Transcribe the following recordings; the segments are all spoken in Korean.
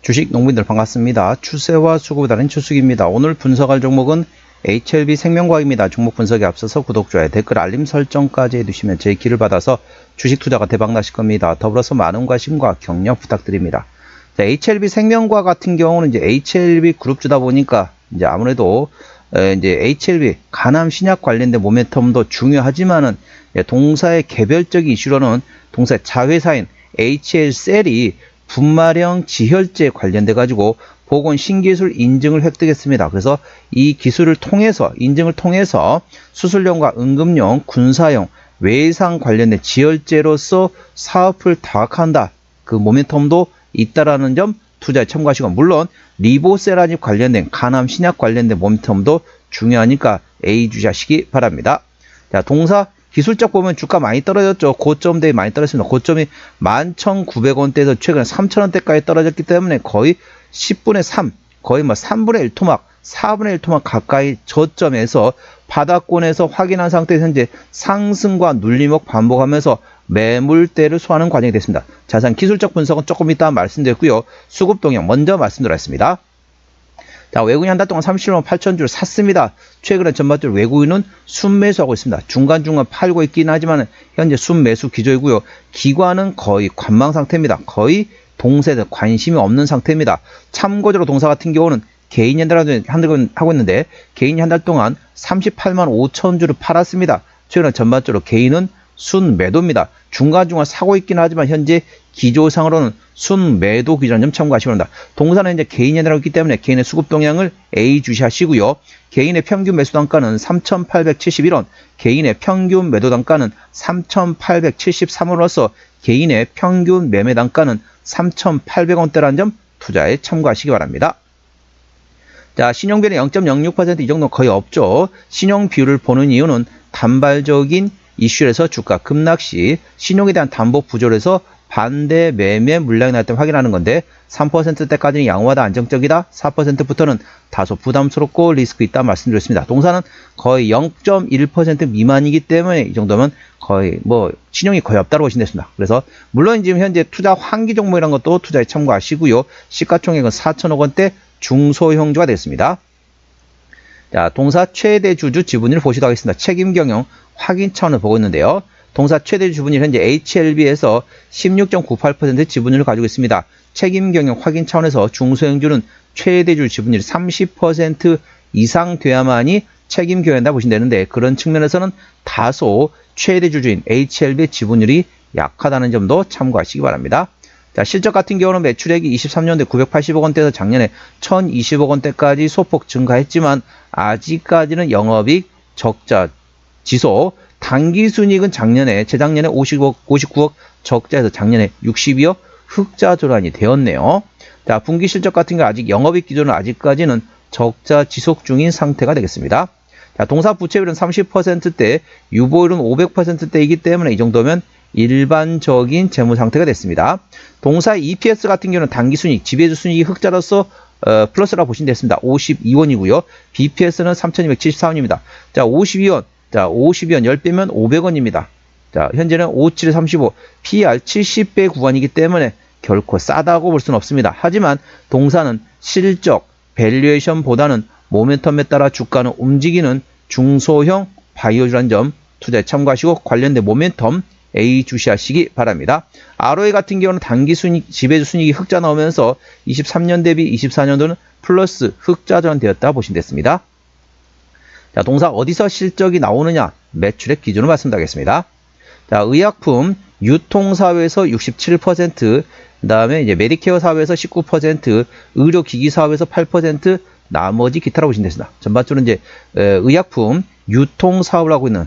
주식 농민들 반갑습니다. 추세와 수급에 따른 추수기입니다. 오늘 분석할 종목은 HLB 생명과학입니다. 종목 분석에 앞서서 구독, 좋아요, 댓글, 알림 설정까지 해두시면 제 길을 받아서 주식 투자가 대박 나실 겁니다. 더불어서 많은 관심과 격려 부탁드립니다. 자, HLB 생명과학 같은 경우는 이제 HLB 그룹주다 보니까 이제 아무래도 이제 HLB 간암 신약 관련된 모멘텀도 중요하지만은 동사의 개별적인 이슈로는 동사의 자회사인 HL셀이 분마령 지혈제 관련돼 가지고 보건 신기술 인증을 획득했습니다. 그래서 이 기술을 통해서 인증을 통해서 수술용과 응급용, 군사용, 외상 관련된 지혈제로서 사업을 다각한다. 그 모멘텀도 있다라는 점 투자에 참고하시고, 물론 리보세라닙 관련된 간암 신약 관련된 모멘텀도 중요하니까 A 주시하시기 바랍니다. 자, 동사 기술적 보면 주가 많이 떨어졌죠. 고점대에 많이 떨어졌습니다. 고점이 11,900원대에서 최근에 3,000원대까지 떨어졌기 때문에 거의 10분의 3, 거의 뭐 3분의 1 토막, 4분의 1 토막 가까이 저점에서 바닥권에서 확인한 상태에서 현재 상승과 눌림목 반복하면서 매물대를 소화하는 과정이 됐습니다. 자세한 기술적 분석은 조금 이따 말씀드렸고요. 수급 동향 먼저 말씀드렸습니다. 자, 외국인이 한 달 동안 37만 8천 주를 샀습니다. 최근에 전반적으로 외국인은 순매수하고 있습니다. 중간중간 팔고 있긴 하지만 현재 순매수 기조이고요. 기관은 거의 관망 상태입니다. 거의 동세에 관심이 없는 상태입니다. 참고적으로 동사 같은 경우는 개인이 한 달 하고 있는데, 개인이 한 달 동안 38만 5천 주를 팔았습니다. 최근에 전반적으로 개인은 순매도입니다. 중간중간 사고 있긴 하지만 현재 기조상으로는 순매도 기조라는 점 참고하시기 바랍니다. 동사는 이제 개인이 하고 있기 때문에 개인의 수급 동향을 A 주시하시고요. 개인의 평균 매수 단가는 3,871원, 개인의 평균 매도 단가는 3,873원으로서 개인의 평균 매매 단가는 3,800원대라는 점 투자에 참고하시기 바랍니다. 자, 신용비율이 0.06% 이 정도 거의 없죠. 신용 비율을 보는 이유는 단발적인 이슈에서 주가 급락 시 신용에 대한 담보 부조에서 반대 매매 물량이 날 때 확인하는 건데, 3%대까지는 양호하다, 안정적이다, 4%부터는 다소 부담스럽고 리스크 있다 말씀드렸습니다. 동사는 거의 0.1% 미만이기 때문에 이 정도면 거의 뭐 신용이 거의 없다고 보시면 됐습니다. 그래서 물론 지금 현재 투자 환기 종목이라는 것도 투자에 참고하시고요. 시가총액은 4천억 원대 중소형주가 됐습니다. 자, 동사 최대 주주 지분율 보시도록 하겠습니다. 책임 경영 확인 차원을 보고 있는데요. 동사 최대 지분율 현재 HLB에서 16.98% 지분율을 가지고 있습니다. 책임 경영 확인 차원에서 중소형주는 최대주 지분율이 30% 이상 돼야만이 책임 경영한다 보시면 되는데, 그런 측면에서는 다소 최대 주주인 HLB 지분율이 약하다는 점도 참고하시기 바랍니다. 자, 실적 같은 경우는 매출액이 23년도에 980억 원대에서 작년에 1,020억 원대까지 소폭 증가했지만 아직까지는 영업이익 적자 지속, 당기순이익은 재작년에 59억 적자에서 작년에 62억 흑자 전환이 되었네요. 자, 분기 실적 같은 경우 아직 영업이익 기준은 아직까지는 적자 지속 중인 상태가 되겠습니다. 자, 동사 부채율은 30%대, 유보율은 500%대이기 때문에 이 정도면 일반적인 재무 상태가 됐습니다. 동사 EPS 같은 경우는 당기순이익, 지배주 순이익이 흑자로서 플러스라고 보시면 됐습니다. 52원이고요. BPS는 3,274원입니다. 자, 52원. 자, 52원 10배면 500원입니다. 자, 현재는 57에 35, PR 70배 구간이기 때문에 결코 싸다고 볼 수는 없습니다. 하지만 동사는 실적, 밸류에이션보다는 모멘텀에 따라 주가는 움직이는 중소형 바이오주라는 점 투자에 참고하시고, 관련된 모멘텀 A 주시하시기 바랍니다. ROE 같은 경우는 단기 순이익, 지배주 순이익이 흑자 나오면서 23년 대비 24년도는 플러스 흑자 전환되었다 보시면 됐습니다. 자, 동사 어디서 실적이 나오느냐? 매출액 기준으로 말씀드리겠습니다. 자, 의약품 유통사업에서 67%, 그 다음에 이제 메디케어 사업에서 19%, 의료기기 사업에서 8%, 나머지 기타라고 보시면 되겠습니다. 전반적으로 이제 의약품 유통사업을 하고 있는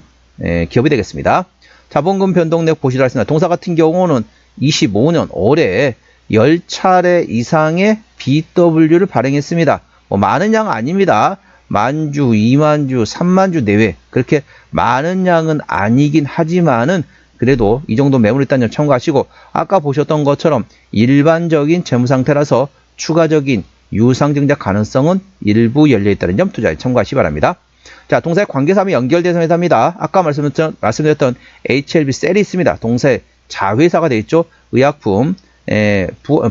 기업이 되겠습니다. 자본금 변동력 보시도록 하겠습니다. 동사 같은 경우는 25년 올해 10차례 이상의 BW를 발행했습니다. 뭐 많은 양은 아닙니다. 10,000주, 20,000주, 30,000주 내외, 그렇게 많은 양은 아니긴 하지만은 그래도 이 정도 매물이 있다는 점 참고하시고, 아까 보셨던 것처럼 일반적인 재무 상태라서 추가적인 유상증자 가능성은 일부 열려있다는 점 투자에 참고하시기 바랍니다. 자, 동사의 관계사항이 연결된 회사입니다. 아까 말씀드렸던 HLB 셀이 있습니다. 동사의 자회사가 되어 있죠. 의약품,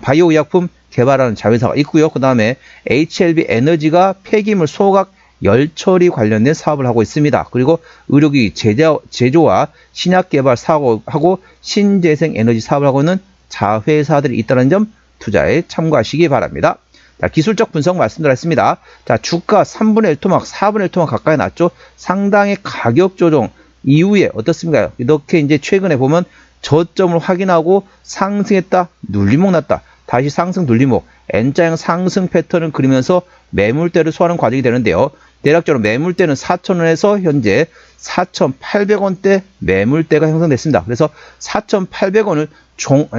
바이오 의약품 개발하는 자회사가 있고요. 그 다음에 HLB 에너지가 폐기물 소각 열 처리 관련된 사업을 하고 있습니다. 그리고 의료기 제조와 신약 개발 사업하고 신재생 에너지 사업을 하고 있는 자회사들이 있다는 점 투자에 참고하시기 바랍니다. 자, 기술적 분석 말씀드렸습니다. 자, 주가 3분의 1토막, 4분의 1토막 가까이 났죠. 상당히 가격 조정 이후에 어떻습니까? 이렇게 이제 최근에 보면 저점을 확인하고 상승했다, 눌림목 났다, 다시 상승 눌림목, N자형 상승 패턴을 그리면서 매물대를 소화하는 과정이 되는데요. 대략적으로 매물대는 4,000원에서 현재 4,800원대 매물대가 형성됐습니다. 그래서 4,800원을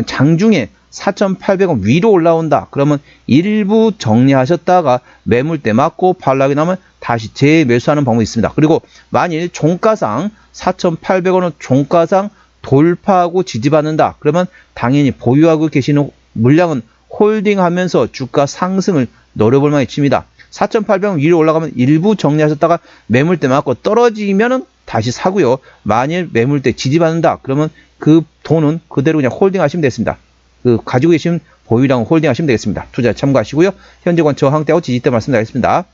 장중에 4,800원 위로 올라온다. 그러면 일부 정리하셨다가 매물대 맞고 반락이 나면 다시 재매수하는 방법이 있습니다. 그리고 만일 종가상 4,800원은 종가상 돌파하고 지지받는다. 그러면 당연히 보유하고 계시는 물량은 홀딩하면서 주가 상승을 노려볼 만한 위치입니다. 4,800원 위로 올라가면 일부 정리하셨다가 매물대 맞고 떨어지면은 다시 사고요. 만일 매물대 지지받는다. 그러면 그 돈은 그대로 그냥 홀딩 하시면 되겠습니다. 그 가지고 계신 보유량은 홀딩 하시면 되겠습니다. 투자 참고하시고요. 현재권 저항대하고 지지대 말씀드리겠습니다.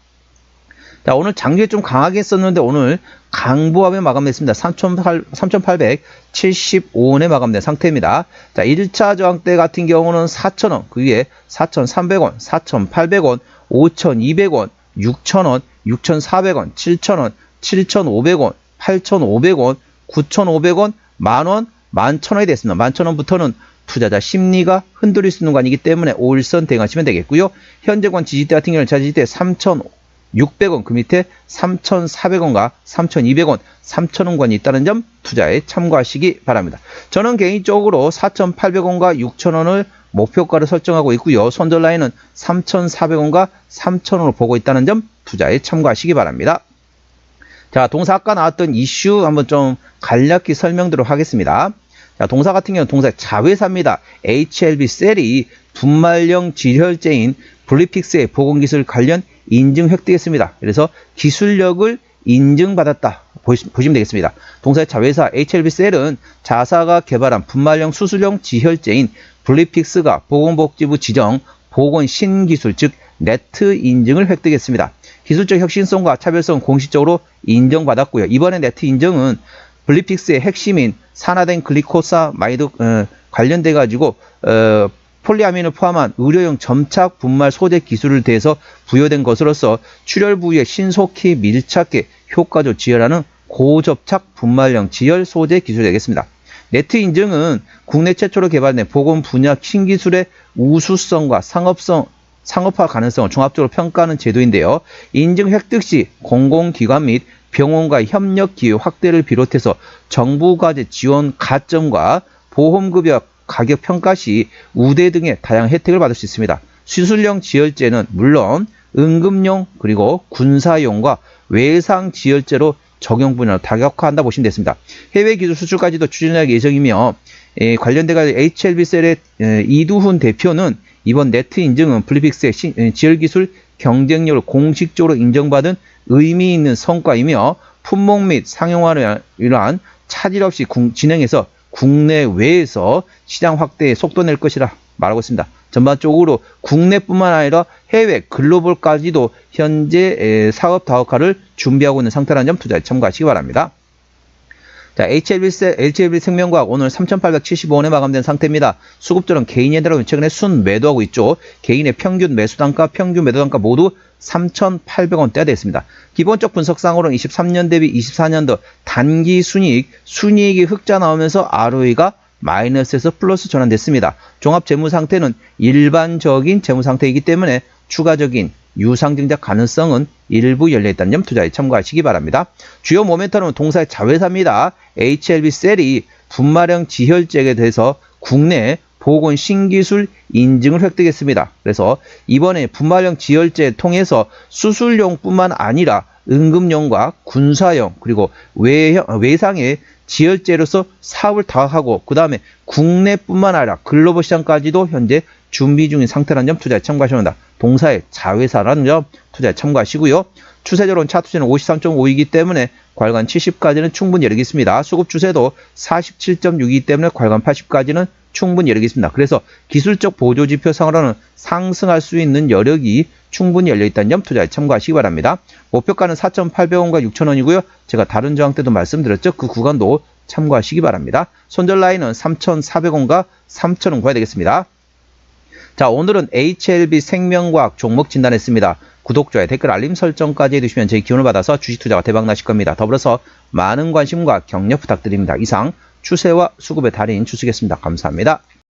자, 오늘 장중에 좀 강하게 했었는데 오늘 강보합에 마감됐습니다. 3,875원에 마감된 상태입니다. 자, 1차 저항대 같은 경우는 4,000원, 그 위에 4,300원, 4,800원, 5,200원, 6,000원, 6,400원, 7,000원, 7,500원, 8,500원, 9,500원, 만원, 11,000원이 됐습니다. 11,000원부터는 투자자 심리가 흔들릴 수 있는 관이기 때문에 5일선 대응하시면 되겠고요. 현재권 지지대 같은 경우는 지지대 3,600원, 그 밑에 3,400원과 3,200원, 3,000원권이 있다는 점 투자에 참고하시기 바랍니다. 저는 개인적으로 4,800원과 6,000원을 목표가를 설정하고 있고요. 손절 라인은 3,400원과 3,000원으로 보고 있다는 점 투자에 참고하시기 바랍니다. 자, 동사 아까 나왔던 이슈 한번 좀 간략히 설명드리도록 하겠습니다. 자, 동사 같은 경우는 동사 자회사입니다. HLB 셀이 분말형 지혈제인 블리픽스의 보건기술 관련 인증 획득했습니다. 그래서 기술력을 인증받았다 보시면 되겠습니다. 동사의 자회사 HLB 셀은 자사가 개발한 분말형 수술용 지혈제인 블리픽스가 보건복지부 지정 보건 신기술 즉 네트 인증을 획득했습니다. 기술적 혁신성과 차별성은 공식적으로 인정받았고요. 이번에 네트 인증은 블리픽스의 핵심인 산화된 글리코사마이드 관련돼 가지고 폴리아민을 포함한 의료용 점착 분말 소재 기술을 대해서 부여된 것으로서 출혈 부위에 신속히 밀착해 효과적 지혈하는 고접착 분말형 지혈 소재 기술이 되겠습니다. 네트 인증은 국내 최초로 개발된 보건 분야 신기술의 우수성과 상업화 가능성을 종합적으로 평가하는 제도인데요. 인증 획득 시 공공기관 및 병원과 협력 기회 확대를 비롯해서 정부 과제 지원 가점과 보험급여 가격 평가 시 우대 등의 다양한 혜택을 받을 수 있습니다. 수술용 지혈제는 물론 응급용 그리고 군사용과 외상 지혈제로 적용 분야로 다각화한다 보시면 됐습니다. 해외 기술 수출까지도 추진할 예정이며 관련돼가 HLB셀의 이두훈 대표는 이번 네트 인증은 블리픽스의 지혈 기술 경쟁력을 공식적으로 인정받은 의미 있는 성과이며 품목 및 상용화를 위한 차질 없이 진행해서 국내외에서 시장 확대에 속도 낼 것이라 말하고 있습니다. 전반적으로 국내뿐만 아니라 해외 글로벌까지도 현재 사업 다각화를 준비하고 있는 상태라는 점 투자에 참고하시기 바랍니다. 자, HLB 생명과학 오늘 3,875원에 마감된 상태입니다. 수급들은 개인에 따라 최근에 순 매도하고 있죠. 개인의 평균 매수 단가, 평균 매도 단가 모두 3,800원대가 됐습니다. 기본적 분석상으로는 23년 대비 24년도 단기 순이익이 흑자 나오면서 ROE가 마이너스에서 플러스 전환됐습니다. 종합 재무 상태는 일반적인 재무 상태이기 때문에 추가적인 유상증자 가능성은 일부 열려있다는 점 투자에 참고하시기 바랍니다. 주요 모멘텀은 동사의 자회사입니다. HLB 셀이 분말형 지혈제에 대해서 국내 보건 신기술 인증을 획득했습니다. 그래서 이번에 분말형 지혈제 통해서 수술용뿐만 아니라 응급용과 군사용 그리고 외상의 지혈제로서 사업을 다하고 그 다음에 국내뿐만 아니라 글로벌 시장까지도 현재 준비 중인 상태라는 점 투자에 참고하셔야 한다. 동사의 자회사라는 점 투자에 참고하시고요. 추세적으로는 차트는 53.5이기 때문에 괄관 70까지는 충분히 열리겠습니다. 수급 추세도 47.6이기 때문에 괄관 80까지는 충분히 여력이 있습니다. 그래서 기술적 보조지표상으로는 상승할 수 있는 여력이 충분히 열려있다는 점 투자에 참고하시기 바랍니다. 목표가는 4,800원과 6,000원이고요. 제가 다른 저항 때도 말씀드렸죠. 그 구간도 참고하시기 바랍니다. 손절 라인은 3,400원과 3,000원 구해야 되겠습니다. 자, 오늘은 HLB 생명과학 종목 진단했습니다. 구독, 좋아요, 댓글, 알림 설정까지 해두시면 제 기운을 받아서 주식 투자가 대박 나실 겁니다. 더불어서 많은 관심과 격려 부탁드립니다. 이상 추세와 수급의 달인 추수겠습니다. 감사합니다.